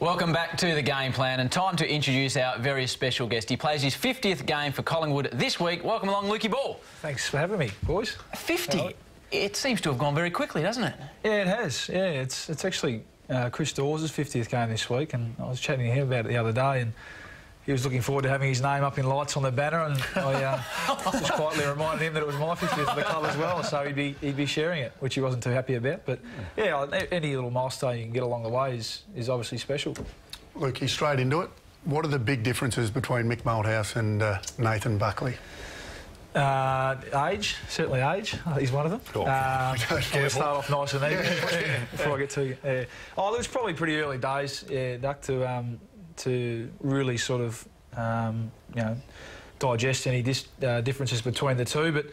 Welcome back to The Game Plan, and time to introduce our very special guest. He plays his 50th game for Collingwood this week. Welcome along, Lukey Ball. Thanks for having me, boys. 50? It seems to have gone very quickly, doesn't it? Yeah, it has. Yeah, it's actually Chris Dawes' 50th game this week, and I was chatting to him about it the other day, and he was looking forward to having his name up in lights on the banner, and I just quietly reminded him that it was my 50th of the club as well, so he'd be sharing it, which he wasn't too happy about. But yeah, any little milestone you can get along the way is obviously special. Luke, he's straight into it. What are the big differences between Mick Malthouse and Nathan Buckley? Age, certainly age. He's one of them. Cool. I'm going to start off nice and even before I get to... Oh, it was probably pretty early days, Duck, to really sort of, you know, digest any differences between the two. But,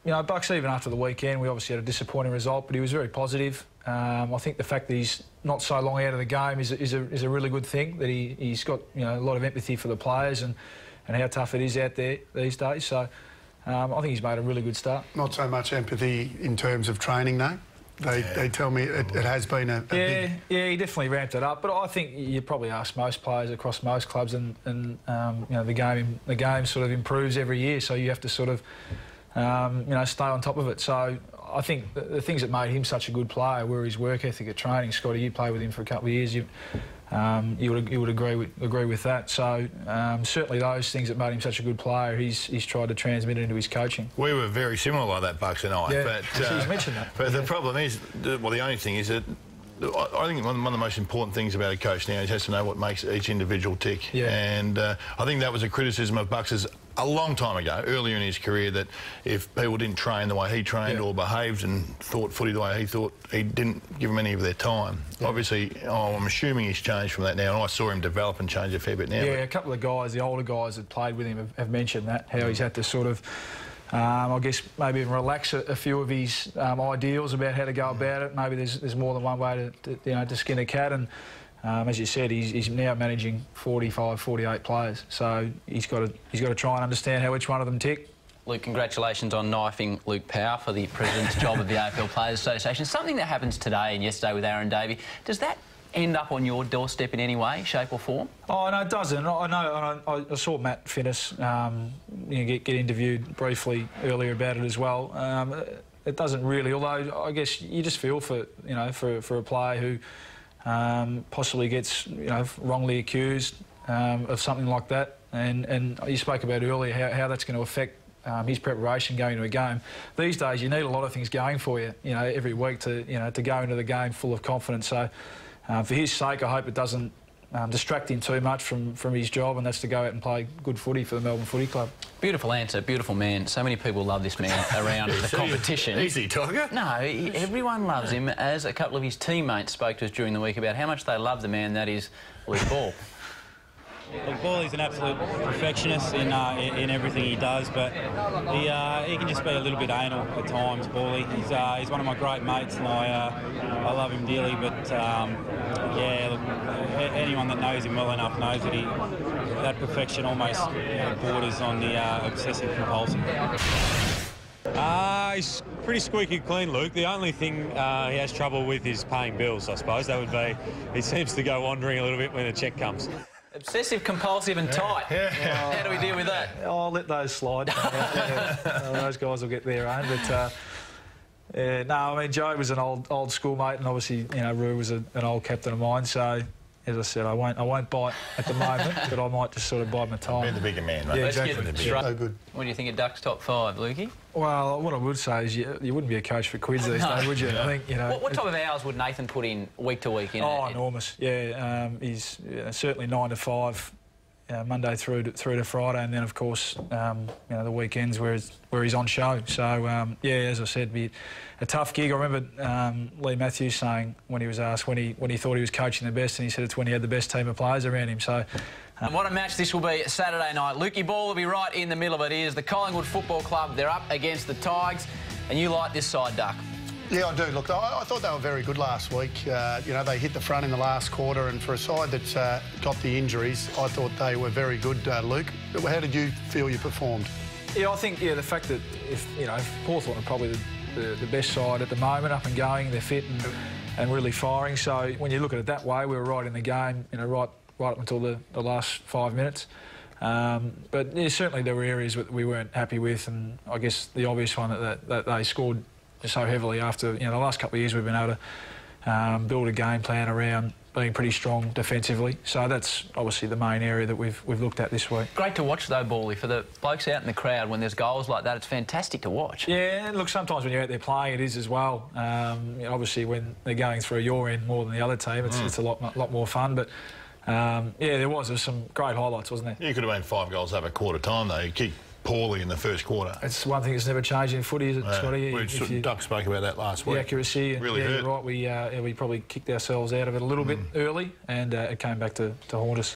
you know, Bucks, even after the weekend, we obviously had a disappointing result, but he was very positive. I think the fact that he's not so long out of the game is a really good thing, that he's got, you know, a lot of empathy for the players and how tough it is out there these days. So I think he's made a really good start. Not so much empathy in terms of training, though. They tell me it has been a big... Yeah, he definitely ramped it up. But I think you probably ask most players across most clubs, and you know, the game sort of improves every year, so you have to sort of you know, stay on top of it. So I think the things that made him such a good player were his work ethic at training. Scotty, you played with him for a couple of years. You would agree with that. So certainly those things that made him such a good player, he's tried to transmit into his coaching. We were very similar like that, Bucks and I. Yeah, but he's mentioned that. But the problem is, well, the only thing is that I think one of the most important things about a coach now is he has to know what makes each individual tick. Yeah. And I think that was a criticism of Bucks' a long time ago, earlier in his career, that if people didn't train the way he trained or behaved and thought footy the way he thought, he didn't give them any of their time. Yeah. Obviously, I'm assuming he's changed from that now, and I saw him develop and change a fair bit now. Yeah, a couple of guys, the older guys that played with him have mentioned that, how he's had to sort of, I guess, maybe even relax a few of his ideals about how to go about it. Maybe there's more than one way to skin a cat, and as you said, he's now managing 45, 48 players, so he's got to try and understand how each one of them tick. Luke, congratulations on knifing Luke Power for the president's job of the AFL Players Association. Something that happens today and yesterday with Aaron Davey, does that end up on your doorstep in any way, shape or form? Oh, no, it doesn't. I know. I saw Matt Finnis you know, get interviewed briefly earlier about it as well. It doesn't really, although I guess you just feel for, you know, for a player who possibly gets, you know, wrongly accused of something like that, and you spoke about earlier how that's going to affect his preparation going into a game. These days, you need a lot of things going for you, you know, every week to go into the game full of confidence. So, for his sake, I hope it doesn't distract him too much from his job, and that's to go out and play good footy for the Melbourne Footy Club. Beautiful answer, beautiful man. So many people love this man around the competition. Easy, Tiger. No, everyone loves him, as a couple of his teammates spoke to us during the week about how much they love the man that is Luke Ball. Look, Ballie's an absolute perfectionist in everything he does, but he can just be a little bit anal at times, Ballie. He's one of my great mates, and I love him dearly, but yeah, look, anyone that knows him well enough knows that that perfection almost borders on the obsessive compulsive. He's pretty squeaky clean, Luke. The only thing he has trouble with is paying bills, I suppose. That would be, he seems to go wandering a little bit when a cheque comes. Obsessive, compulsive and tight. Yeah. How do we deal with that? I'll let those slide. Those guys will get their own. But no, I mean, Joe was an old schoolmate, and obviously, you know, Roo was an old captain of mine. So, as I said, I won't bite at the moment, but I might just sort of bide my time. Being the bigger man, right? Yeah, Let's exactly. get straight. So good. What do you think of Duck's top five, Lukey? Well, what I would say is you wouldn't be a coach for quids these days, would you? I think, you know. What type of hours would Nathan put in week to week? Enormous. Yeah, he's certainly 9 to 5. Monday through to Friday, and then of course you know, the weekends where he's on show. So yeah, as I said, be a tough gig. I remember Lee Matthews saying when he was asked when he thought he was coaching the best, and he said it's when he had the best team of players around him. So and what a match this will be Saturday night. Lukey Ball will be right in the middle of it. It is the Collingwood Football Club. They're up against the Tigers, and you like this side, Duck. Yeah, I do. Look, I thought they were very good last week. You know, they hit the front in the last quarter, and for a side that's got the injuries, I thought they were very good, Luke. How did you feel you performed? Yeah, I think, the fact that, if Hawthorn are probably the best side at the moment, up and going, they're fit, and really firing. So when you look at it that way, we were right in the game, you know, right up until the last 5 minutes. But yeah, certainly there were areas that we weren't happy with, and I guess the obvious one that they scored so heavily after, you know, the last couple of years we've been able to build a game plan around being pretty strong defensively. So that's obviously the main area that we've looked at this week. Great to watch though, Bally, for the blokes out in the crowd when there's goals like that. It's fantastic to watch. Yeah, and look, sometimes when you're out there playing, it is as well. You know, obviously when they're going through your end more than the other team, it's a lot more fun. But yeah, there was some great highlights, wasn't there? You could have been 5 goals over quarter time though. You kicked poorly in the first quarter. It's one thing that's never changed in footy, is it, Scotty? Duck spoke about that last week. The accuracy, and really yeah, hurt. You're right. We probably kicked ourselves out of it a little bit early, and it came back to haunt us.